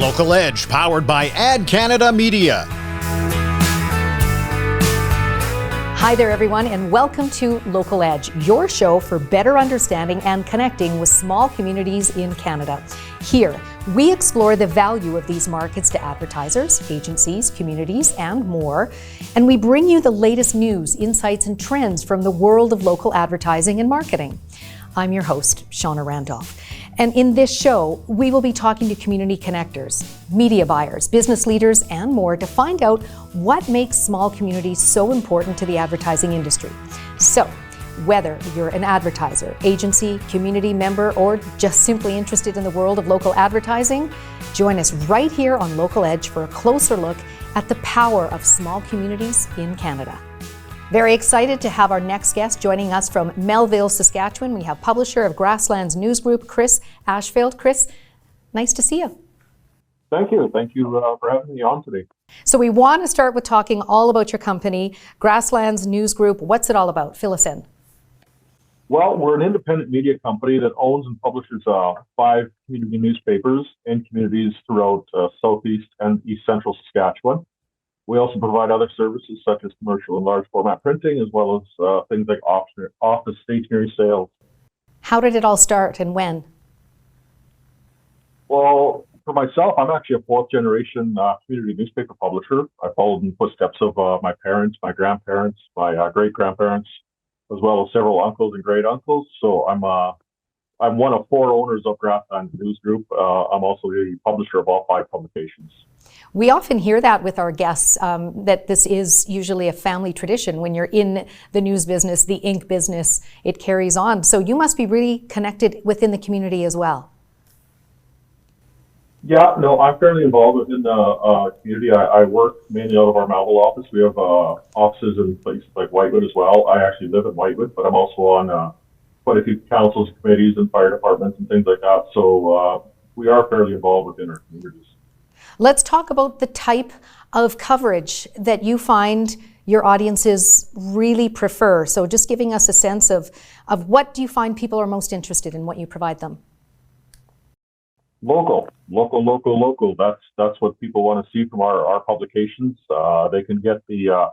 Local Edge, powered by Ad Canada Media. Hi there, everyone, and welcome to Local Edge, your show for better understanding and connecting with small communities in Canada. Here, we explore the value of these markets to advertisers, agencies, communities, and more. And we bring you the latest news, insights, and trends from the world of local advertising and marketing. I'm your host, Shawna Randolph. And in this show, we will be talking to community connectors, media buyers, business leaders, and more to find out what makes small communities so important to the advertising industry. So, whether you're an advertiser, agency, community member, or just simply interested in the world of local advertising, join us right here on Local Edge for a closer look at the power of small communities in Canada. Very excited to have our next guest joining us from Melville, Saskatchewan. We have publisher of Grasslands News Group, Chris Ashfield. Chris, nice to see you. Thank you. Thank you for having me on today. So we want to start with talking all about your company, Grasslands News Group. What's it all about? Fill us in. Well, we're an independent media company that owns and publishes 5 community newspapers in communities throughout southeast and east central Saskatchewan. We also provide other services such as commercial and large format printing, as well as things like office stationery sales. How did it all start and when? Well, for myself, I'm actually a 4th generation community newspaper publisher. I followed in the footsteps of my parents, my grandparents, my great grandparents, as well as several uncles and great uncles. So I'm one of 4 owners of Grasslands News Group. I'm also the publisher of all 5 publications. We often hear that with our guests, that this is usually a family tradition. When you're in the news business, the ink business, it carries on. So you must be really connected within the community as well. Yeah, no, I'm fairly involved within the community. I work mainly out of our Melville office. We have offices in places like Whitewood as well. I actually live in Whitewood, but I'm also on quite a few councils, committees, and fire departments and things like that. So we are fairly involved within our communities. Let's talk about the type of coverage that you find your audiences really prefer. So just giving us a sense of what do you find people are most interested in, what you provide them? Local. That's what people want to see from our publications. They can get the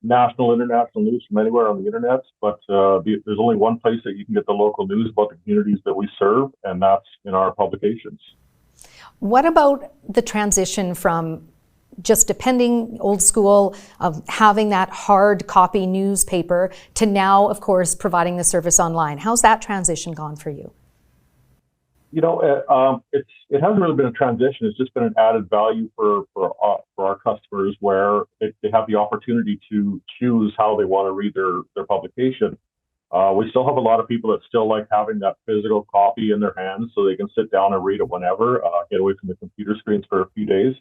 national, international news from anywhere on the internet, but there's only one place that you can get the local news about the communities that we serve, and that's in our publications. What about the transition from just depending old school of having that hard copy newspaper to now, of course, providing the service online? How's that transition gone for you? You know, it hasn't really been a transition. It's just been an added value for our customers, where they have the opportunity to choose how they want to read their publication. We still have a lot of people that still like having that physical copy in their hands so they can sit down and read it whenever, get away from the computer screens for a few days.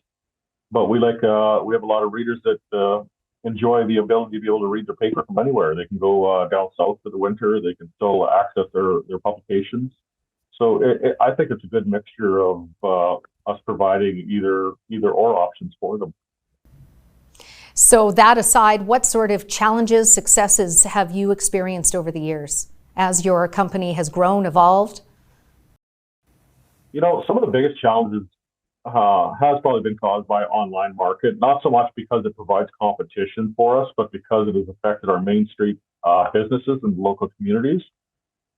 But we have a lot of readers that enjoy the ability to be able to read their paper from anywhere. They can go down south for the winter. They can still access their publications. So I think it's a good mixture of us providing either or options for them. So that aside, what sort of challenges, successes have you experienced over the years as your company has grown, evolved? You know, some of the biggest challenges has probably been caused by online market, not so much because it provides competition for us, but because it has affected our main street businesses and local communities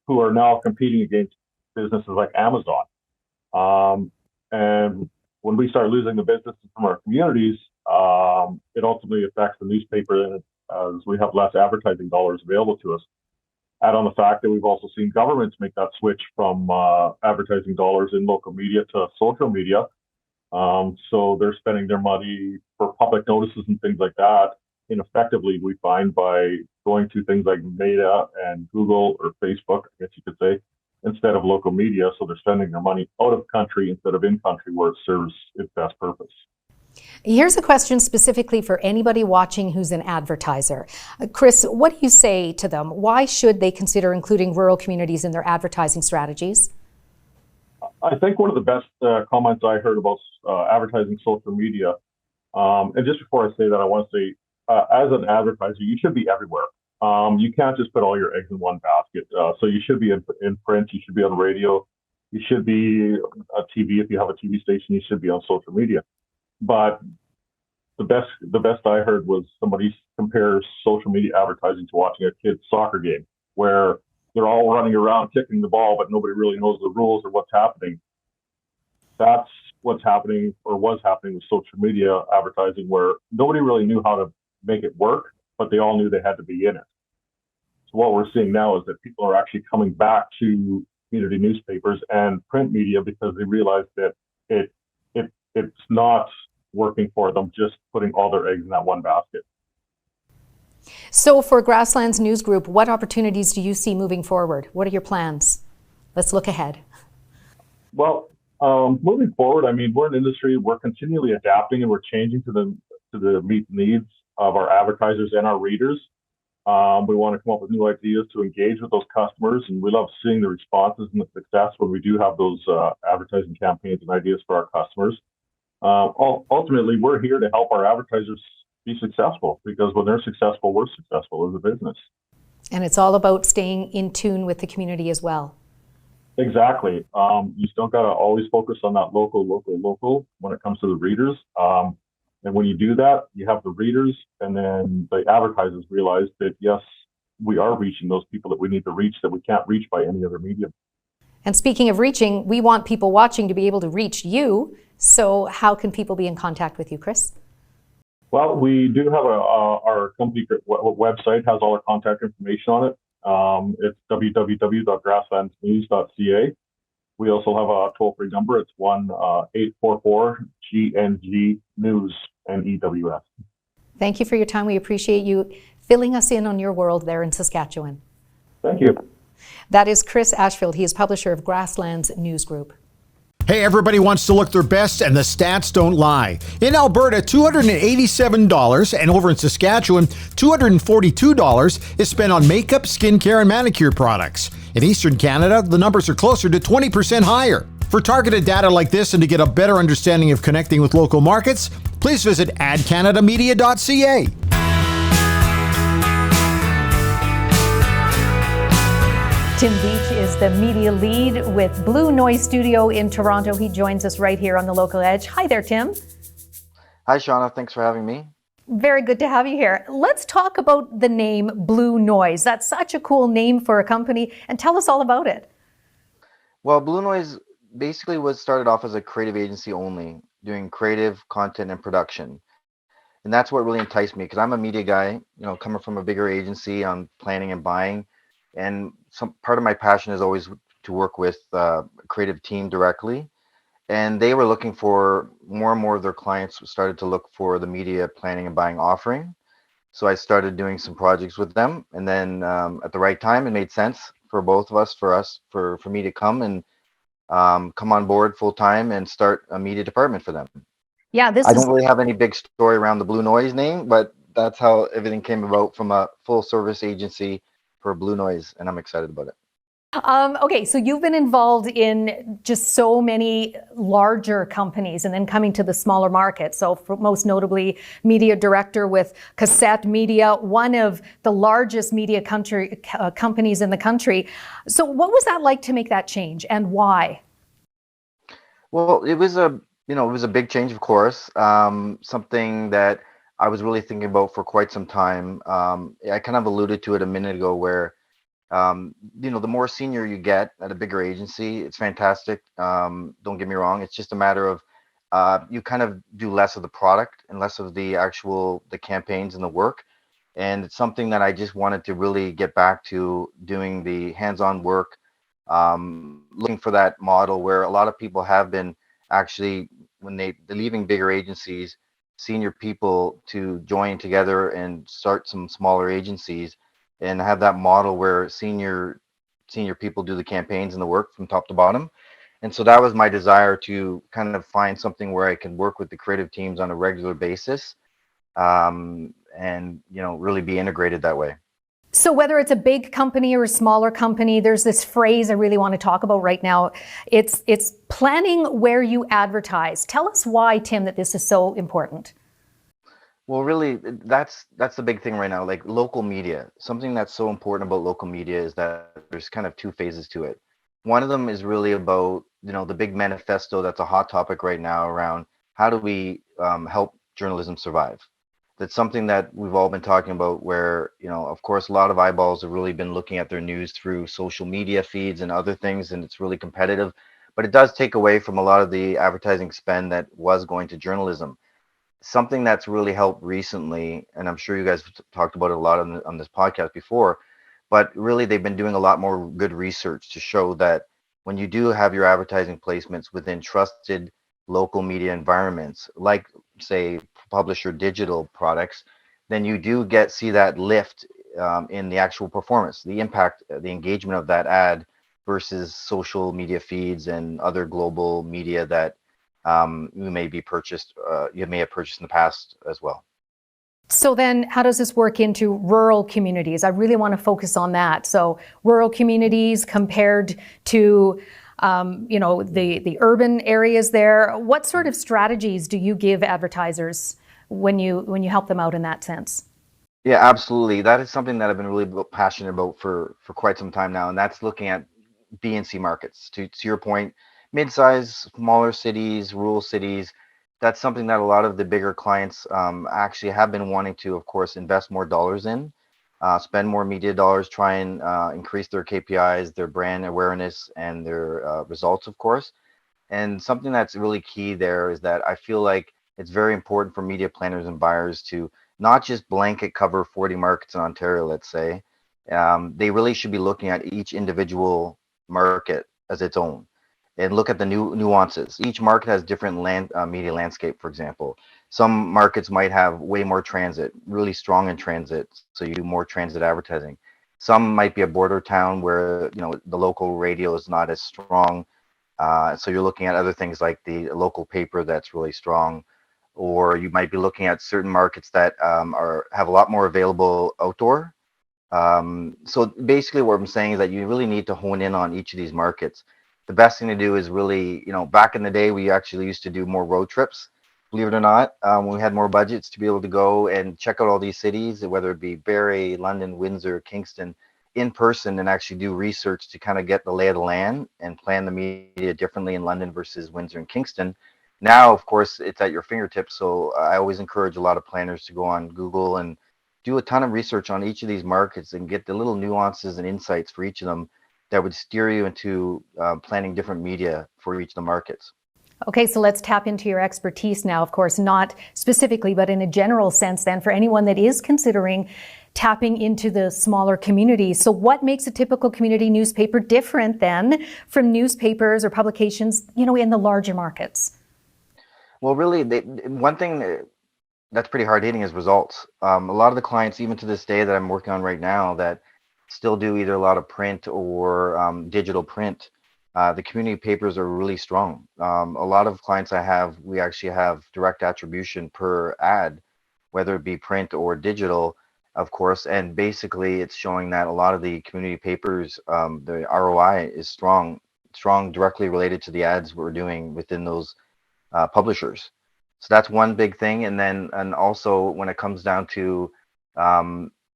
who are now competing against businesses like Amazon. And when we start losing the businesses from our communities, it ultimately affects the newspaper, as we have less advertising dollars available to us. Add on the fact that we've also seen governments make that switch from advertising dollars in local media to social media. So they're spending their money for public notices and things like that ineffectively, we find, by going to things like Meta and Google or Facebook, I guess you could say, instead of local media. So they're spending their money out of country instead of in country, where it serves its best purpose. Here's a question specifically for anybody watching who's an advertiser. Chris, what do you say to them? Why should they consider including rural communities in their advertising strategies? I think one of the best comments I heard about advertising social media, and just before I say that, I want to say, as an advertiser, you should be everywhere. You can't just put all your eggs in one basket. So you should be in print, you should be on radio, You should be a TV. If you have a TV station, you should be on social media. But the best I heard was somebody compare social media advertising to watching a kid's soccer game, where they're all running around kicking the ball, but nobody really knows the rules or what's happening. That's what's happening or was happening with social media advertising, where nobody really knew how to make it work, but they all knew they had to be in it. So what we're seeing now is that people are actually coming back to community newspapers and print media because they realize that it's not working for them just putting all their eggs in that one basket. So for Grasslands News Group, what opportunities do you see moving forward? What are your plans? Let's look ahead. Well, moving forward, I mean, we're an industry, we're continually adapting and we're changing to meet the needs of our advertisers and our readers. We want to come up with new ideas to engage with those customers, and we love seeing the responses and the success when we do have those advertising campaigns and ideas for our customers. Ultimately, we're here to help our advertisers be successful, because when they're successful, we're successful as a business. And it's all about staying in tune with the community as well. Exactly. You still got to always focus on that local when it comes to the readers. And when you do that, you have the readers, and then the advertisers realize that, yes, we are reaching those people that we need to reach, that we can't reach by any other medium. And speaking of reaching, we want people watching to be able to reach you. So how can people be in contact with you, Chris? Well, we do have our company website has all our contact information on it. It's www.grasslandsnews.ca. We also have a toll-free number. It's 1-844-GNG News, NEWS. Thank you for your time. We appreciate you filling us in on your world there in Saskatchewan. Thank you. That is Chris Ashfield. He is publisher of Grasslands News Group. Hey, everybody wants to look their best, and the stats don't lie. In Alberta, $287, and over in Saskatchewan, $242 is spent on makeup, skincare, and manicure products. In Eastern Canada, the numbers are closer to 20% higher. For targeted data like this and to get a better understanding of connecting with local markets, please visit adcanadamedia.ca. Tim Beach is the media lead with Blue Noise Studio in Toronto. He joins us right here on the Local Edge. Hi there, Tim. Hi, Shawna. Thanks for having me. Very good to have you here. Let's talk about the name Blue Noise. That's such a cool name for a company, and tell us all about it. Well, Blue Noise basically was started off as a creative agency only, doing creative content and production. And that's what really enticed me, because I'm a media guy, coming from a bigger agency on planning and buying. And some part of my passion is always to work with a creative team directly. And they were looking for more and more of their clients started to look for the media planning and buying offering. So I started doing some projects with them. And then at the right time, it made sense for both of us, for me to come and come on board full time and start a media department for them. Yeah, I don't really have any big story around the Blue Noise name, but that's how everything came about, from a full service agency for Blue Noise, and I'm excited about it. Okay, so you've been involved in just so many larger companies and then coming to the smaller market. So most notably, media director with Cassette Media, one of the largest media companies in the country. So what was that like to make that change, and why? Well, it was a big change, of course. Something that I was really thinking about for quite some time. I kind of alluded to it a minute ago, where the more senior you get at a bigger agency, it's fantastic. Don't get me wrong. It's just a matter of you kind of do less of the product and less of the campaigns and the work. And it's something that I just wanted to really get back to, doing the hands-on work, looking for that model where a lot of people have been actually, when they're leaving bigger agencies, senior people to join together and start some smaller agencies, and have that model where senior people do the campaigns and the work from top to bottom. And so that was my desire, to kind of find something where I can work with the creative teams on a regular basis, and really be integrated that way. So whether it's a big company or a smaller company, there's this phrase I really want to talk about right now. It's planning where you advertise. Tell us why, Tim, that this is so important. Well, really, that's the big thing right now. Like local media, something that's so important about local media is that there's kind of two phases to it. One of them is really about, the big manifesto that's a hot topic right now around how do we help journalism survive. That's something that we've all been talking about where, of course, a lot of eyeballs have really been looking at their news through social media feeds and other things, and it's really competitive. But it does take away from a lot of the advertising spend that was going to journalism. Something that's really helped recently, and I'm sure you guys have talked about it a lot on this podcast before, but really they've been doing a lot more good research to show that when you do have your advertising placements within trusted local media environments, like say publisher digital products, then you do see that lift in the actual performance, the impact, the engagement of that ad versus social media feeds and other global media that you may have purchased in the past as well. So then how does this work into rural communities? I really want to focus on that. So rural communities compared to the urban areas there. What sort of strategies do you give advertisers when you help them out in that sense? Yeah, absolutely. That is something that I've been really passionate about for quite some time now, and that's looking at B and C markets. To your point, mid-size, smaller cities, rural cities. That's something that a lot of the bigger clients actually have been wanting to, of course, invest more dollars in, spend more media dollars, try and increase their KPIs, their brand awareness, and their results, of course. And something that's really key there is that I feel like it's very important for media planners and buyers to not just blanket cover 40 markets in Ontario, let's say. They really should be looking at each individual market as its own and look at the nuances. Each market has different media landscape, for example. Some markets might have way more transit, really strong in transit, so you do more transit advertising. Some might be a border town where the local radio is not as strong, so you're looking at other things like the local paper that's really strong, or you might be looking at certain markets that have a lot more available outdoor. So basically what I'm saying is that you really need to hone in on each of these markets. The best thing to do is really, back in the day, we actually used to do more road trips, believe it or not, when we had more budgets to be able to go and check out all these cities, whether it be Barrie, London, Windsor, Kingston, in person, and actually do research to kind of get the lay of the land and plan the media differently in London versus Windsor and Kingston. Now, of course, it's at your fingertips. So I always encourage a lot of planners to go on Google and do a ton of research on each of these markets and get the little nuances and insights for each of them that would steer you into planning different media for each of the markets. Okay, so let's tap into your expertise now, of course, not specifically, but in a general sense then for anyone that is considering tapping into the smaller communities. So what makes a typical community newspaper different then from newspapers or publications, in the larger markets? Well, really, one thing that's pretty hard hitting is results. A lot of the clients, even to this day that I'm working on right now, that still do either a lot of print or digital print, the community papers are really strong. A lot of clients I have, we actually have direct attribution per ad, whether it be print or digital, of course. And basically, it's showing that a lot of the community papers, the ROI is strong directly related to the ads we're doing within those publishers. So that's one big thing. And also when it comes down to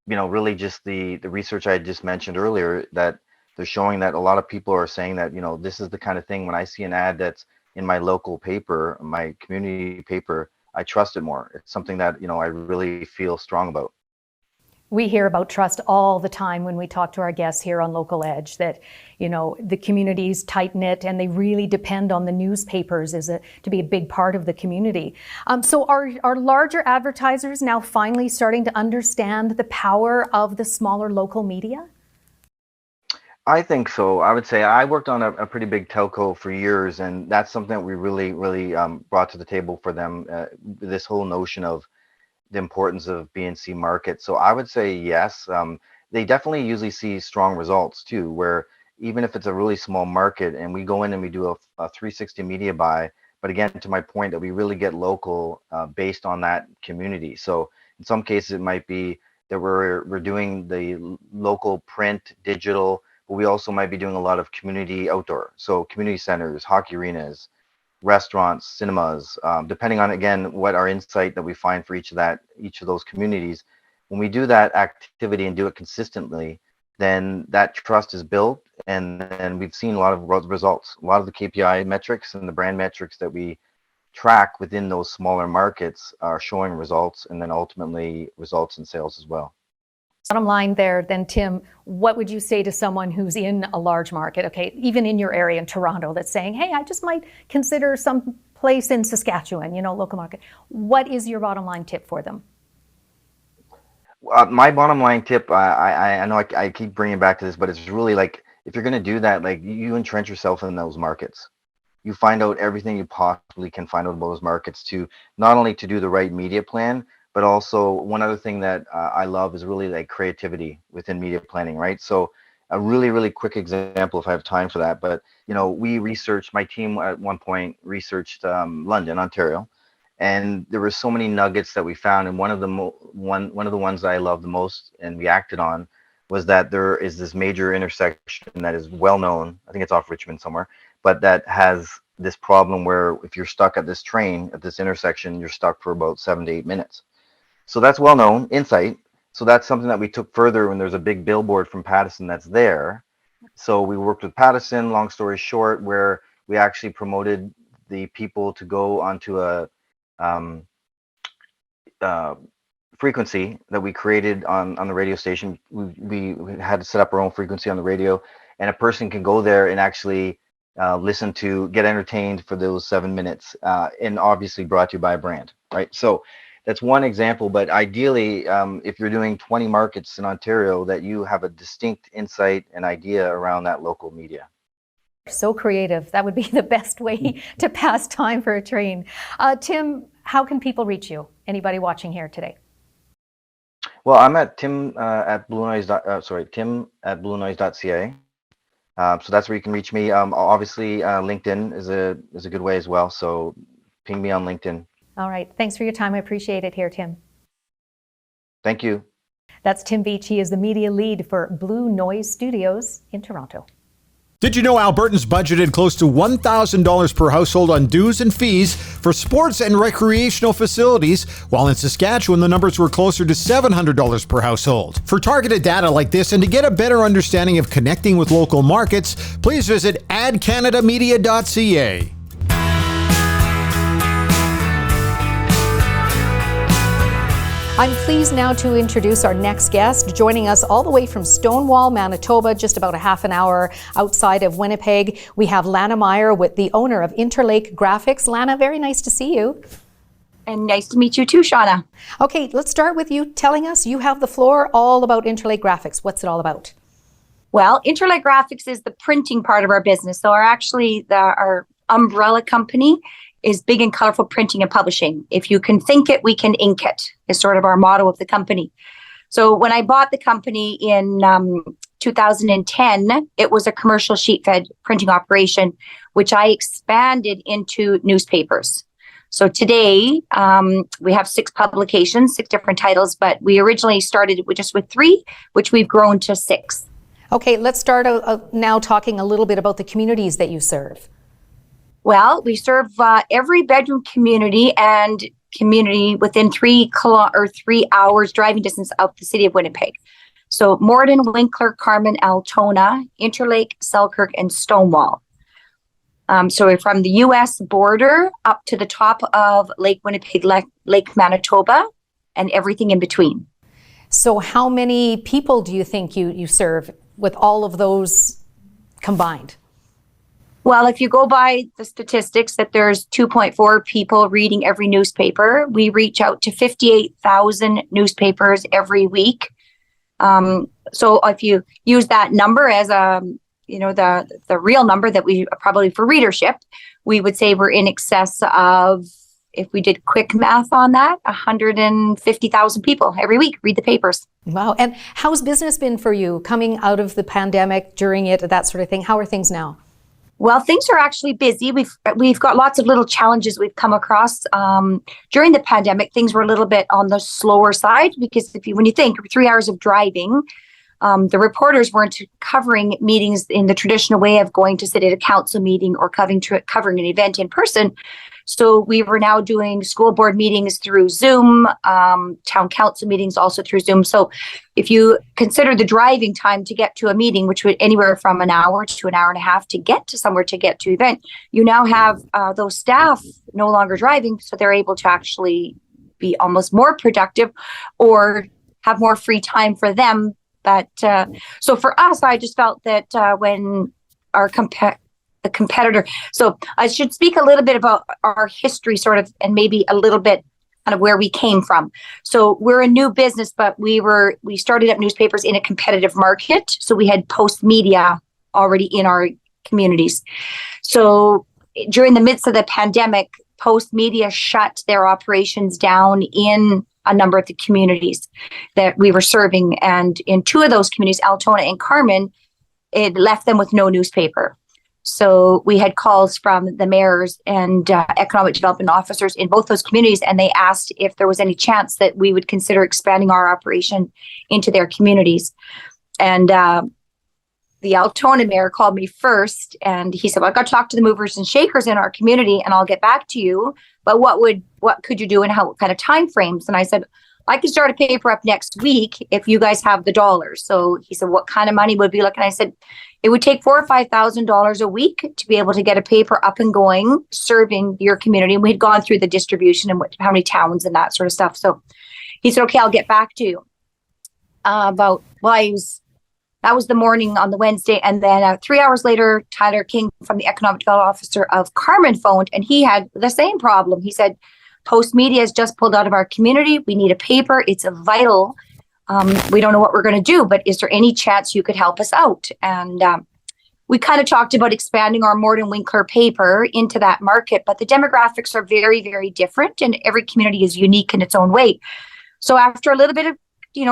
really just the research I just mentioned earlier, that they're showing that a lot of people are saying that this is the kind of thing, when I see an ad that's in my local paper, my community paper, I trust it more. It's something that I really feel strong about. We hear about trust all the time when we talk to our guests here on Local Edge, that, the community's tight-knit and they really depend on the newspapers to be a big part of the community. So are larger advertisers now finally starting to understand the power of the smaller local media? I think so. I would say I worked on a pretty big telco for years, and that's something that we really, really brought to the table for them, this whole notion of the importance of B and C markets. So I would say yes. They definitely usually see strong results too, where even if it's a really small market and we go in and we do a 360 media buy, but again, to my point, that we really get local based on that community. So in some cases, it might be that we're doing the local print, digital, but we also might be doing a lot of community outdoor. So community centers, hockey arenas, restaurants, cinemas, depending on, again, what our insight that we find for each of those communities. When we do that activity and do it consistently, then that trust is built, and then we've seen a lot of results. A lot of the KPI metrics and the brand metrics that we track within those smaller markets are showing results, and then ultimately results in sales as well. Bottom line there, then, Tim, what would you say to someone who's in a large market, okay, even in your area in Toronto, that's saying, hey, I just might consider some place in Saskatchewan, local market. What is your bottom line tip for them? My bottom line tip, I know I keep bringing back to this, but it's really like, if you're going to do that, like, you entrench yourself in those markets. You find out everything you possibly can find out about those markets, to not only to do the right media plan, but also one other thing that I love is really like creativity within media planning, right? So a really, really quick example, if I have time for that, but we researched, my team at one point researched London, Ontario, and there were so many nuggets that we found. And one of the ones that I love the most and we acted on was that there is this major intersection that is well known. I think it's off Richmond somewhere, but that has this problem where if you're stuck at this train at this intersection, you're stuck for about 7 to 8 minutes. So that's well known insight. So that's something that we took further when there's a big billboard from Pattison that's there. So we worked with Pattison, long story short, where we actually promoted the people to go onto a frequency that we created on the radio station. We had to set up our own frequency on the radio, and a person can go there and actually listen to, get entertained for those 7 minutes, and obviously brought to you by a brand, right? So that's one example, but ideally, if you're doing 20 markets in Ontario, that you have a distinct insight and idea around that local media. So creative. That would be the best way to pass time for a train. Tim, how can people reach you? Anybody watching here today? Well, I'm at tim at bluenoise.ca. So that's where you can reach me. Obviously, LinkedIn is a good way as well. So ping me on LinkedIn. All right. Thanks for your time. I appreciate it here, Tim. Thank you. That's Tim Beach. He is the media lead for Blue Noise Studios in Toronto. Did you know Albertans budgeted close to $1,000 per household on dues and fees for sports and recreational facilities, while in Saskatchewan the numbers were closer to $700 per household? For targeted data like this and to get a better understanding of connecting with local markets, please visit adcanadamedia.ca. I'm pleased now to introduce our next guest, joining us all the way from Stonewall, Manitoba, just about a half an hour outside of Winnipeg. We have Lana Meir, with the owner of Interlake Graphics. Lana, very nice to see you. And nice to meet you too, Shawna. Okay, let's start with you telling us, you have the floor, all about Interlake Graphics. What's it all about? Well, Interlake Graphics is the printing part of our business. So our umbrella company is big and colorful printing and publishing. If you can think it, we can ink it, is sort of our motto of the company. So when I bought the company in 2010, it was a commercial sheet fed printing operation, which I expanded into newspapers. So today we have 6 publications, 6 different titles, but we originally started with 3, which we've grown to 6. Okay, let's start now talking a little bit about the communities that you serve. Well, we serve every bedroom community and community within 3 hours driving distance of the city of Winnipeg. So Morden, Winkler, Carman, Altona, Interlake, Selkirk, and Stonewall. So we're from the U.S. border up to the top of Lake Winnipeg, Lake Manitoba, and everything in between. So how many people do you think you serve with all of those combined? Well, if you go by the statistics that there's 2.4 people reading every newspaper, we reach out to 58,000 newspapers every week. So if you use that number as the real number that we probably for readership, we would say we're in excess of, if we did quick math on that, 150,000 people every week read the papers. Wow. And how's business been for you coming out of the pandemic, during it, that sort of thing? How are things now? Well, things are actually busy. We've got lots of little challenges we've come across. During the pandemic, things were a little bit on the slower side because when you think 3 hours of driving, the reporters weren't covering meetings in the traditional way of going to sit at a council meeting or covering an event in person. So we were now doing school board meetings through Zoom, town council meetings also through Zoom. So if you consider the driving time to get to a meeting, which would anywhere from an hour to an hour and a half to get to somewhere to get to the event, you now have those staff no longer driving, so they're able to actually be almost more productive or have more free time for them. But so for us, I just felt that when our the competitor, so I should speak a little bit about our history sort of, and maybe a little bit kind of where we came from. So we're a new business, but we started up newspapers in a competitive market. So we had Post Media already in our communities. So during the midst of the pandemic, Post Media shut their operations down in a number of the communities that we were serving. And in two of those communities, Altona and Carman, it left them with no newspaper. So we had calls from the mayors and economic development officers in both those communities, and they asked if there was any chance that we would consider expanding our operation into their communities. And the Altona mayor called me first, and he said, well, I've got to talk to the movers and shakers in our community, and I'll get back to you. But what could you do, and what kind of time frames? And I said, I could start a paper up next week if you guys have the dollars. So he said, what kind of money would be looking? I said, it would take $4,000 or $5,000 a week to be able to get a paper up and going, serving your community. And we had gone through the distribution and how many towns and that sort of stuff. So he said, okay, I'll get back to you. That was the morning on the Wednesday. And then 3 hours later, Tyler King from the Economic Development Officer of Carman phoned, and he had the same problem. He said, Post Media has just pulled out of our community. We need a paper. It's a vital. We don't know what we're going to do, but is there any chance you could help us out? And we kind of talked about expanding our Morton Winkler paper into that market, but the demographics are very, very different, and every community is unique in its own way. So after a little bit of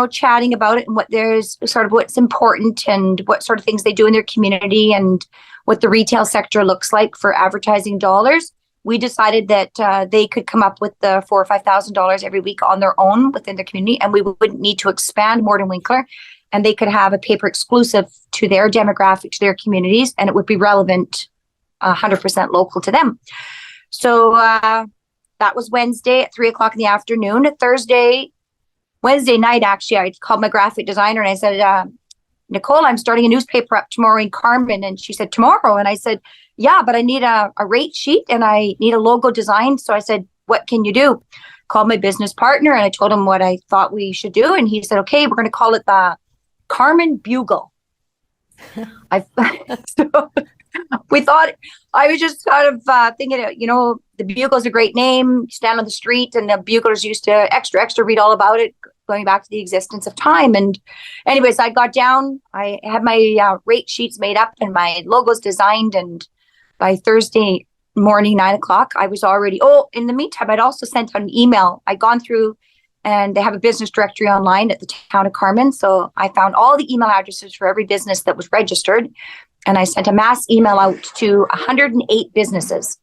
chatting about it and what's important and what sort of things they do in their community and what the retail sector looks like for advertising dollars, we decided that they could come up with the $4,000 or $5,000 every week on their own within the community, and we wouldn't need to expand Morton Winkler, and they could have a paper exclusive to their demographic, to their communities, and it would be relevant 100% local to them. So that was Wednesday at 3:00 in the afternoon. Wednesday night, actually, I called my graphic designer and I said, Nicole, I'm starting a newspaper up tomorrow in Carman. And she said, tomorrow? And I said, yeah, but I need a rate sheet and I need a logo design. So I said, what can you do? Called my business partner and I told him what I thought we should do. And he said, okay, we're going to call it the Carman Bugle. So we thought, I was just kind of thinking, the Bugle's a great name. You stand on the street and the buglers used to extra read all about it, going back to the existence of time. And anyways, I got down, I had my rate sheets made up and my logos designed. And by Thursday morning, 9:00, I was already, in the meantime, I'd also sent out an email. I'd gone through and they have a business directory online at the town of Carman. So I found all the email addresses for every business that was registered. And I sent a mass email out to 108 businesses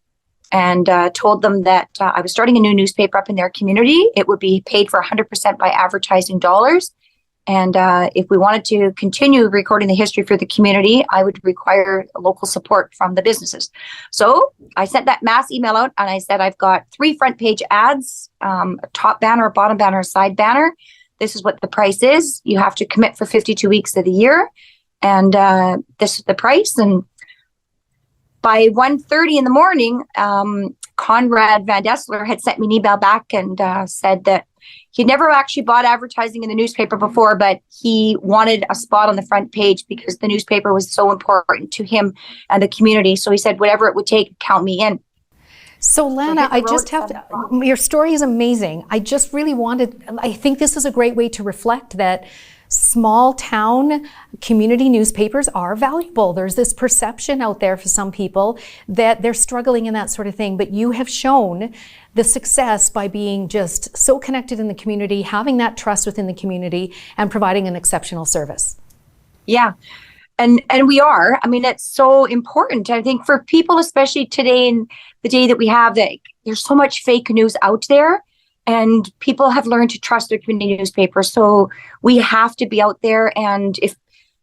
and told them that I was starting a new newspaper up in their community. It would be paid for 100% by advertising dollars. And if we wanted to continue recording the history for the community, I would require local support from the businesses. So I sent that mass email out and I said, I've got 3 front page ads, a top banner, a bottom banner, a side banner. This is what the price is. You have to commit for 52 weeks of the year. And this is the price. And by 1:30 in the morning, Conrad Van Dessler had sent me an email back and said that he'd never actually bought advertising in the newspaper before, but he wanted a spot on the front page because the newspaper was so important to him and the community. So he said, whatever it would take, count me in. So Lana, I just have to, your story is amazing. I just really I think this is a great way to reflect that small town community newspapers are valuable. There's this perception out there for some people that they're struggling in that sort of thing, but you have shown the success by being just so connected in the community, having that trust within the community, and providing an exceptional service. Yeah. And we are. I mean, it's so important. I think for people, especially today in the day that we have, that there's so much fake news out there. And people have learned to trust their community newspaper. So we have to be out there. And if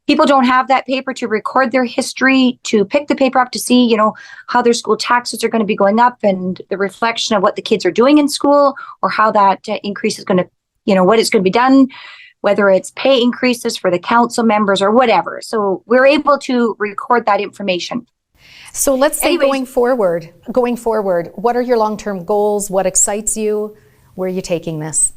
people don't have that paper to record their history, to pick the paper up to see, how their school taxes are going to be going up and the reflection of what the kids are doing in school, or how that increase is going to, what is going to be done, whether it's pay increases for the council members or whatever. So we're able to record that information. So let's say going forward, what are your long-term goals? What excites you? Where are you taking this?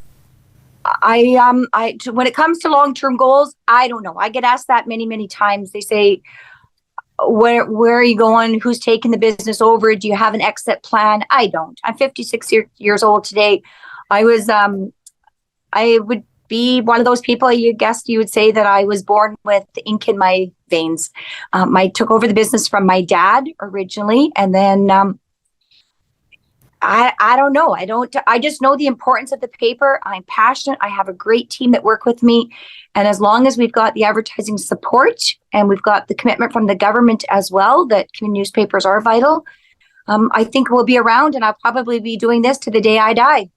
When it comes to long-term goals, I don't know. I get asked that many, many times. They say, where are you going? Who's taking the business over? Do you have an exit plan? I don't. I'm 56 years old today. I would be one of those people, you would say that I was born with ink in my veins. I took over the business from my dad originally, and then I don't know. I just know the importance of the paper. I'm passionate. I have a great team that work with me. And as long as we've got the advertising support and we've got the commitment from the government as well, that community newspapers are vital, I think we'll be around, and I'll probably be doing this to the day I die.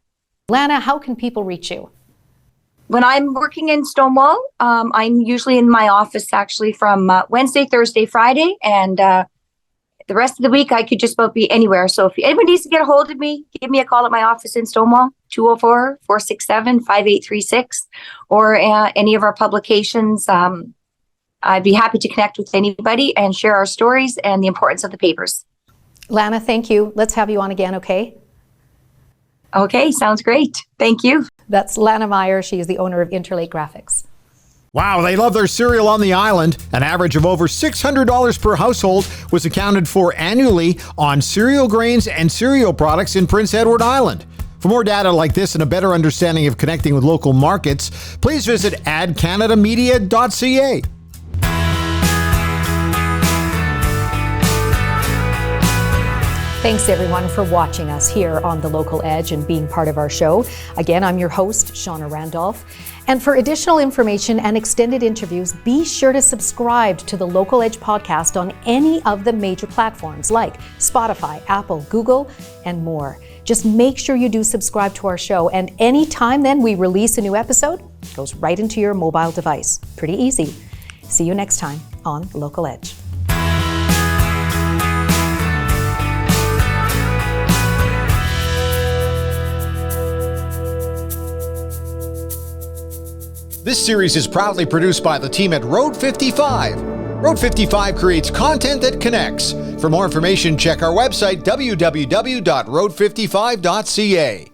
Lana, how can people reach you? When I'm working in Stonewall, I'm usually in my office actually from Wednesday, Thursday, Friday, and the rest of the week I could just about be anywhere. So if anyone needs to get a hold of me, give me a call at my office in Stonewall, 204-467-5836, or any of our publications. I'd be happy to connect with anybody and share our stories and the importance of the papers. Lana, thank you. Let's have you on again, okay? Okay, sounds great. Thank you. That's Lana Meir. She is the owner of Interlake Graphics. Wow, they love their cereal on the island. An average of over $600 per household was accounted for annually on cereal grains and cereal products in Prince Edward Island. For more data like this and a better understanding of connecting with local markets, please visit adcanadamedia.ca. Thanks everyone for watching us here on The Local Edge and being part of our show. Again, I'm your host, Shawna Randolph. And for additional information and extended interviews, be sure to subscribe to the Local Edge podcast on any of the major platforms like Spotify, Apple, Google, and more. Just make sure you do subscribe to our show, and anytime then we release a new episode, it goes right into your mobile device. Pretty easy. See you next time on The Local Edge. This series is proudly produced by the team at Road 55. Road 55 creates content that connects. For more information, check our website, www.road55.ca.